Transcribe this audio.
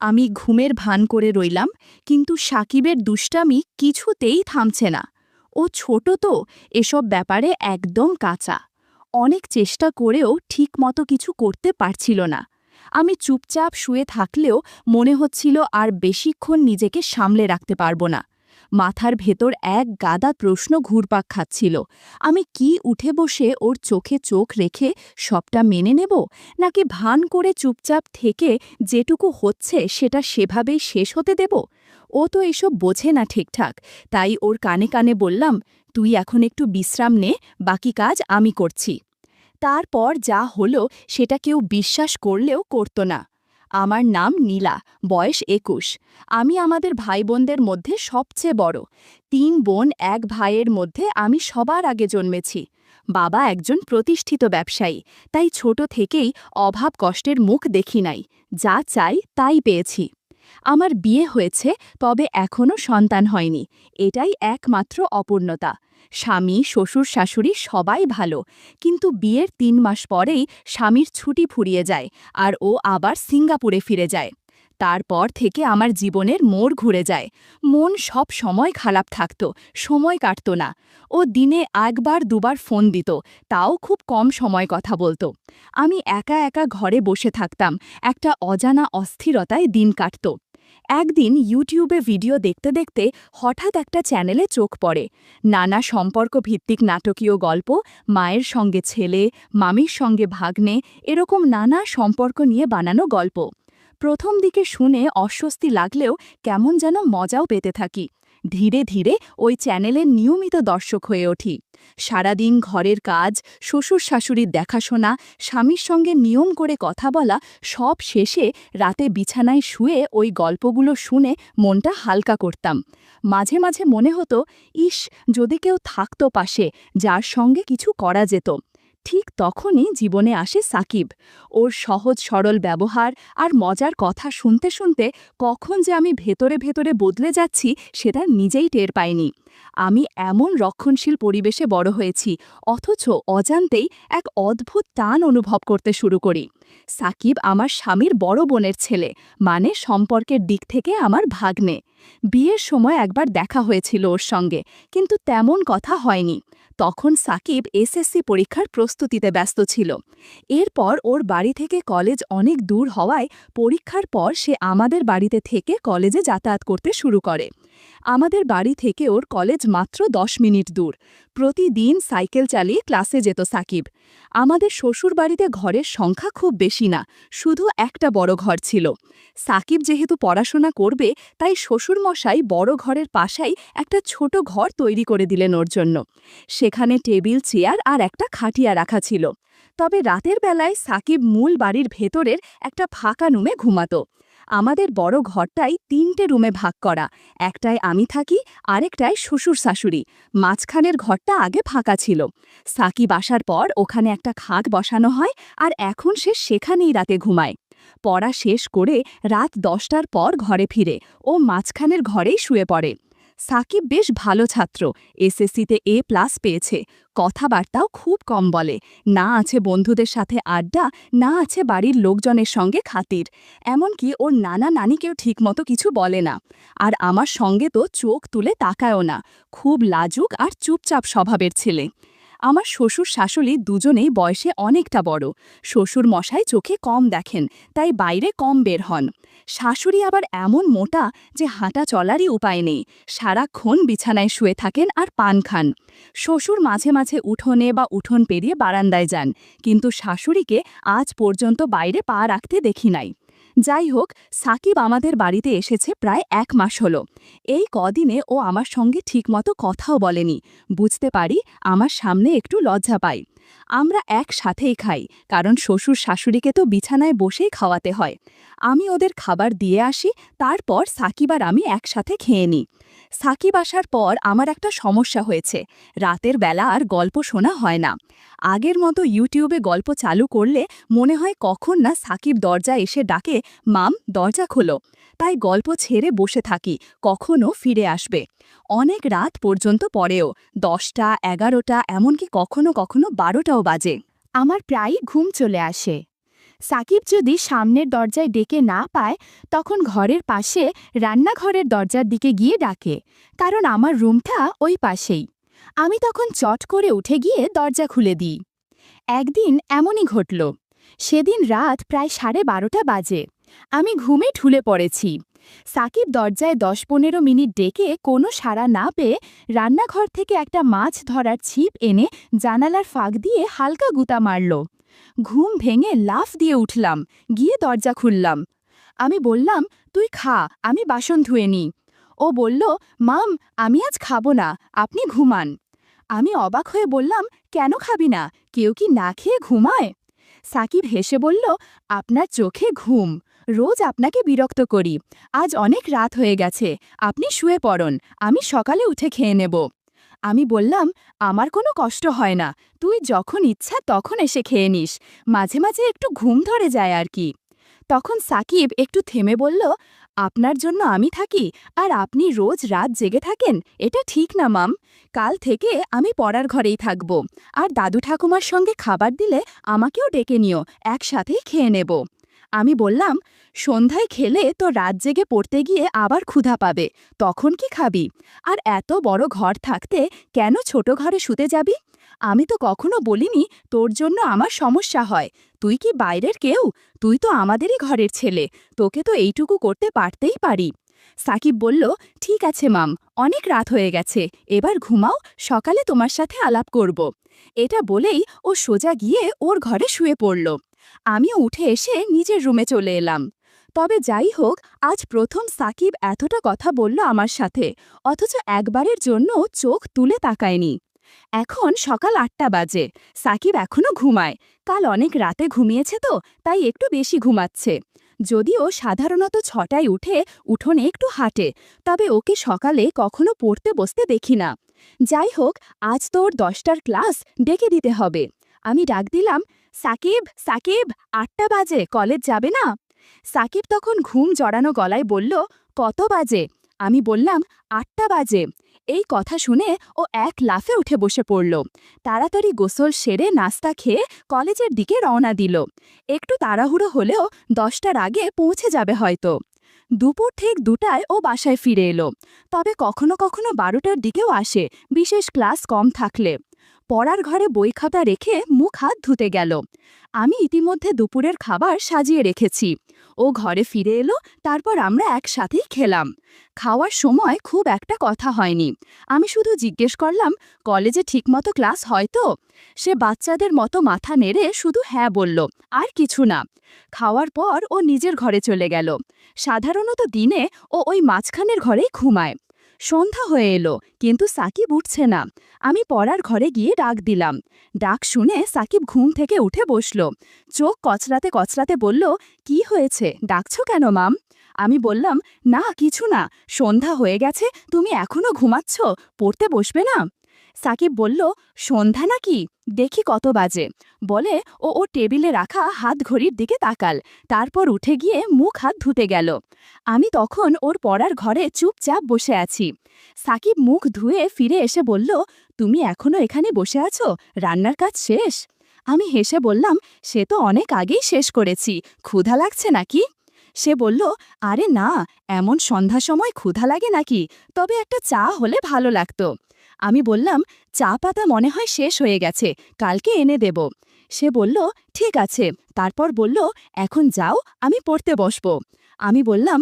আমি ঘুমের ভান করে রইলাম, কিন্তু সাকিবের দুষ্টামি কিছুতেই থামছে না। ও ছোট তো, এসব ব্যাপারে একদম কাঁচা। অনেক চেষ্টা করেও ঠিকমতো কিছু করতে পারছিল না। আমি চুপচাপ শুয়ে থাকলেও মনে হচ্ছিল আর বেশিক্ষণ নিজেকে সামলে রাখতে পারব না। মাথার ভেতর এক গাদা প্রশ্ন ঘুরপাক খাচ্ছিল। আমি কি উঠে বসে ওর চোখে চোখ রেখে সবটা মেনে নেব, নাকি ভান করে চুপচাপ থেকে যেটুকু হচ্ছে সেটা সেভাবেই শেষ হতে দেব? ও তো এসব বোঝে না ঠিকঠাক, তাই ওর কানে কানে বললাম, তুই এখন একটু বিশ্রাম নে, বাকি কাজ আমি করছি। তারপর যা হলো সেটা কেউ বিশ্বাস করলেও করত না। আমার নাম নীলা, বয়স ২১। আমি আমাদের ভাইবোনদের মধ্যে সবচেয়ে বড়। ৩ বোন ১ ভাইয়ের মধ্যে আমি সবার আগে জন্মেছি। বাবা একজন প্রতিষ্ঠিত ব্যবসায়ী, তাই ছোট থেকেই অভাব কষ্টের মুখ দেখি নাই। যা চাই তাই পেয়েছি। আমার বিয়ে হয়েছে, তবে এখনও সন্তান হয়নি। এটাই একমাত্র অপূর্ণতা। স্বামী, শ্বশুর, শাশুড়ি সবাই ভালো, কিন্তু বিয়ের ৩ মাস পরেই স্বামীর ছুটি ফুরিয়ে যায় আর ও আবার সিঙ্গাপুরে ফিরে যায়। তারপর থেকে আমার জীবনের মোড় ঘুরে যায়। মন সব সময় খারাপ থাকত, সময় কাটত না। ও দিনে একবার দুবার ফোন দিত, তাও খুব কম সময় কথা বলতো। আমি একা একা ঘরে বসে থাকতাম, একটা অজানা অস্থিরতায় দিন কাটত। একদিন ইউটিউবে ভিডিও দেখতে দেখতে হঠাৎ একটা চ্যানেলে চোখ পড়ে। নানা সম্পর্ক ভিত্তিক নাটকীয় গল্প, মায়ের সঙ্গে ছেলে, মামির সঙ্গে ভাগ্নে, এরকম নানা সম্পর্ক নিয়ে বানানো গল্প। প্রথম দিকে শুনে অস্বস্তি লাগলেও কেমন যেন মজাও পেতে থাকি। ধীরে ধীরে ওই চ্যানেলের নিয়মিত দর্শক হয়ে উঠি। সারাদিন ঘরের কাজ, শ্বশুর শাশুড়ির দেখাশোনা, স্বামীর সঙ্গে নিয়ম করে কথা বলা, সব শেষে রাতে বিছানায় শুয়ে ওই গল্পগুলো শুনে মনটা হালকা করতাম। মাঝে মাঝে মনে হতো, ইস, যদি কেউ থাকতো পাশে, যার সঙ্গে কিছু করা যেত। ঠিক তখনই জীবনে আসে সাকিব। ওর সহজ সরল ব্যবহার আর মজার কথা শুনতে শুনতে কখন যে আমি ভেতরে ভেতরে বদলে যাচ্ছি সেটা নিজেই টের পাইনি। আমি এমন রক্ষণশীল পরিবেশে বড় হয়েছি, অথচ অজান্তেই এক অদ্ভুত টান অনুভব করতে শুরু করি। সাকিব আমার স্বামীর বড় বোনের ছেলে, মানে সম্পর্কের দিক থেকে আমার ভাগ্নে। বিয়ের সময় একবার দেখা হয়েছিল ওর সঙ্গে, কিন্তু তেমন কথা হয়নি। তখন সাকিব এসএসসি পরীক্ষার প্রস্তুতিতে ব্যস্ত ছিল। এরপর ওর বাড়ি থেকে কলেজ অনেক দূর হওয়ায় পরীক্ষার পর সে আমাদের বাড়িতে থেকে কলেজে যাতায়াত করতে শুরু করে। আমাদের বাড়ি থেকে ওর কলেজ মাত্র ১০ মিনিট দূর। প্রতিদিন সাইকেল চালিয়ে ক্লাসে যেত সাকিব। আমাদের শ্বশুর বাড়িতে ঘরের সংখ্যা খুব বেশি না, শুধু একটা বড় ঘর ছিল। সাকিব যেহেতু পড়াশোনা করবে, তাই শ্বশুরমশাই বড় ঘরের পাশেই একটা ছোট ঘর তৈরি করে দিলেন ওর জন্য। সেখানে টেবিল, চেয়ার আর একটা খাটিয়া রাখা ছিল। তবে রাতের বেলায় সাকিব মূল বাড়ির ভেতরের একটা ফাঁকা রুমে ঘুমাতো। আমাদের বড় ঘরটাই ৩টে রুমে ভাগ করা। একটায় আমি থাকি, আরেকটায় শ্বশুর শাশুড়ি। মাঝখানের ঘরটা আগে ফাঁকা ছিল। সাকিব আসার পর ওখানে একটা খাট বসানো হয়, আর এখন সে সেখানেই রাতে ঘুমায়। পড়া শেষ করে রাত ১০টার পর ঘরে ফিরে ও মাঝখানের ঘরেই শুয়ে পড়ে। সাকিব বেশ ভালো ছাত্র, এসএসসিতে A+ পেয়েছে। কথাবার্তাও খুব কম বলে। না আছে বন্ধুদের সাথে আড্ডা, না আছে বাড়ির লোকজনের সঙ্গে খাতির। এমনকি ওর নানা নানিকেও ঠিকমতো কিছু বলে না। আর আমার সঙ্গে তো চোখ তুলে তাকায়ও না। খুব লাজুক আর চুপচাপ স্বভাবের ছেলে। আমার শ্বশুর শাশুড়ি দুজনেই বয়সে অনেকটা বড়। শ্বশুর মশাই চোখে কম দেখেন, তাই বাইরে কম বের হন। শাশুড়ি আবার এমন মোটা যে হাঁটা চলারই উপায় নেই, সারাক্ষণ বিছানায় শুয়ে থাকেন আর পান খান। শ্বশুর মাঝে মাঝে উঠোনে বা উঠোন পেরিয়ে বারান্দায় যান, কিন্তু শাশুড়িকে আজ পর্যন্ত বাইরে পা রাখতে দেখি নাই। যাই হোক, সাকিব আমাদের বাড়িতে এসেছে প্রায় ১ মাস হলো। এই কদিনে ও আমার সঙ্গে ঠিকমতো কথাও বলেনি। বুঝতে পারি আমার সামনে একটু লজ্জা পাই। আমরা একসাথেই খাই, কারণ শ্বশুর শাশুড়িকে তো বিছানায় বসেই খাওয়াতে হয়। আমি ওদের খাবার দিয়ে আসি, তারপর সাকিব আর আমি একসাথে খেয়ে নিই। সাকিব আসার পর আমার একটা সমস্যা হয়েছে, রাতের বেলা আর গল্প শোনা হয় না। আগের মতো ইউটিউবে গল্প চালু করলে মনে হয় কখন না সাকিব দরজা এসে ডাকে, মাম, দরজা খোলো। তাই গল্প ছেড়ে বসে থাকি, কখনো ফিরে আসবে। অনেক রাত পর্যন্ত পরেও, ১০টা, ১১টা, এমনকি কখনো কখনো ১২টাও বাজে। আমার প্রায়ই ঘুম চলে আসে। সাকিব যদি সামনের দরজায় ডেকে না পায় তখন ঘরের পাশে রান্নাঘরের দরজার দিকে গিয়ে ডাকে, কারণ আমার রুমটা ওই পাশেই। আমি তখন চট করে উঠে গিয়ে দরজা খুলে দিই। একদিন এমনই ঘটল। সেদিন রাত প্রায় 12:30 বাজে। আমি ঘুমে ঢুলে পড়েছি। সাকিব দরজায় 10-15 মিনিট ডেকে কোনো সাড়া না পেয়ে রান্নাঘর থেকে একটা মাছ ধরার ছিপ এনে জানালার ফাঁক দিয়ে হালকা গুঁতা মারল। ঘুম ভেঙে লাফ দিয়ে উঠলাম, গিয়ে দরজা খুললাম। আমি বললাম, তুই খা, আমি বাসন ধুয়ে নিই। ও বলল, মাম, আমি আজ খাবো না, আপনি ঘুমান। আমি অবাক হয়ে বললাম, কেন খাবি না? কেউ কি না খেয়ে ঘুমায়? সাকিব হেসে বলল, আপনার চোখে ঘুম, রোজ আপনাকে বিরক্ত করি। আজ অনেক রাত হয়ে গেছে, আপনি শুয়ে পড়ুন, আমি সকালে উঠে খেয়ে নেব। আমি বললাম, আমার কোনো কষ্ট হয় না, তুই যখন ইচ্ছা তখন এসে খেয়ে নিস, মাঝে মাঝে একটু ঘুম ধরে যায় আর কি। তখন সাকিব একটু থেমে বলল, আপনার জন্য আমি থাকি আর আপনি রোজ রাত জেগে থাকেন, এটা ঠিক না মাম। কাল থেকে আমি পড়ার ঘরেই থাকব, আর দাদু ঠাকুমার সঙ্গে খাবার দিলে আমাকেও ডেকে নিও, একসাথেই খেয়ে নেব। আমি বললাম, সন্ধ্যায় খেলে তো রাত জেগে পড়তে গিয়ে আবার ক্ষুধা পাবে, তখন কি খাবি? আর এত বড় ঘর থাকতে কেন ছোট ঘরে শুতে যাবি? আমি তো কখনো বলিনি তোর জন্য আমার সমস্যা হয়। তুই কি বাইরের কেউ? তুই তো আমাদেরই ঘরের ছেলে, তোকে তো এইটুকু করতে পারতেই পারি। সাকিব বলল, ঠিক আছে মাম, অনেক রাত হয়ে গেছে, এবার ঘুমাও, সকালে তোমার সাথে আলাপ করব। এটা বলেই ও সোজা গিয়ে ওর ঘরে শুয়ে পড়ল। আমিও উঠে এসে নিজের রুমে চলে এলাম। তবে যাই হোক, আজ প্রথম সাকিব এতটা কথা বলল আমার সাথে, অথচ একবারের জন্য চোখ তুলে তাকায়নি। এখন সকাল 8টা বাজে। সাকিব এখনো ঘুমায়। কাল অনেক রাতে ঘুমিয়েছে তো, তাই একটু বেশি ঘুমাচ্ছে। যদিও সাধারণত 6টায় উঠে উঠোনে একটু হাঁটে, তবে ওকে সকালে কখনো পড়তে বসতে দেখি না। যাই হোক, আজ তো ওর 10টার ক্লাস, ডেকে দিতে হবে। আমি ডাক দিলাম, সাকিব, সাকিব, 8টা বাজে, কলেজ যাবে না? সাকিব তখন ঘুম জড়ানো গলায় বলল, কত বাজে? আমি বললাম, 8টা বাজে। এই কথা শুনে ও এক লাফে উঠে বসে পড়ল। তাড়াতাড়ি গোসল সেরে নাস্তা খেয়ে কলেজের দিকে রওনা দিল। একটু তাড়াহুড়ো হলেও 10টার আগে পৌঁছে যাবে হয়তো। দুপুর ঠিক 2টায় ও বাসায় ফিরে এলো। তবে কখনো কখনো 12টার দিকেও আসে, বিশেষ ক্লাস কম থাকলে। পড়ার ঘরে বই খাতা রেখে মুখ হাত ধুতে গেল। আমি ইতিমধ্যে দুপুরের খাবার সাজিয়ে রেখেছি। ও ঘরে ফিরে এলো, তারপর আমরা একসাথেই খেলাম। খাওয়ার সময় খুব একটা কথা হয়নি। আমি শুধু জিজ্ঞেস করলাম, কলেজে ঠিকমতো ক্লাস হয় তো? সে বাচ্চাদের মতো মাথা নেড়ে শুধু হ্যাঁ বলল, আর কিছু না। খাওয়ার পর ও নিজের ঘরে চলে গেল। সাধারণত দিনে ও ওই মাঝখানের ঘরেই ঘুমায়। সন্ধ্যা হয়ে এলো, কিন্তু সাকিব উঠছে না। আমি পড়ার ঘরে গিয়ে ডাক দিলাম। ডাক শুনে সাকিব ঘুম থেকে উঠে বসল। চোখ কচলাতে কচলাতে বলল, কি হয়েছে, ডাকছো কেন মাম? আমি বললাম, না কিছু না, সন্ধ্যা হয়ে গেছে, তুমি এখনো ঘুমাচ্ছ, পড়তে বসবে না? সাকিব বলল, সন্ধ্যা নাকি, দেখি কত বাজে। বলে ও টেবিলে রাখা হাত ঘড়ির দিকে তাকাল, তারপর উঠে গিয়ে মুখ হাত ধুতে গেল। আমি তখন ওর পড়ার ঘরে চুপচাপ বসে আছি। সাকিব মুখ ধুয়ে ফিরে এসে বলল, তুমি এখনো এখানে বসে আছো, রান্নার কাজ শেষ? আমি হেসে বললাম, সে তো অনেক আগেই শেষ করেছি, ক্ষুধা লাগছে নাকি? সে বলল, আরে না, এমন সন্ধ্যা সময় ক্ষুধা লাগে নাকি, তবে একটা চা হলে ভালো লাগতো। আমি বললাম, চা পাতা মনে হয় শেষ হয়ে গেছে, কালকে এনে দেব। সে বলল, ঠিক আছে। তারপর বলল, এখন যাও, আমি পড়তে বসবো। আমি বললাম,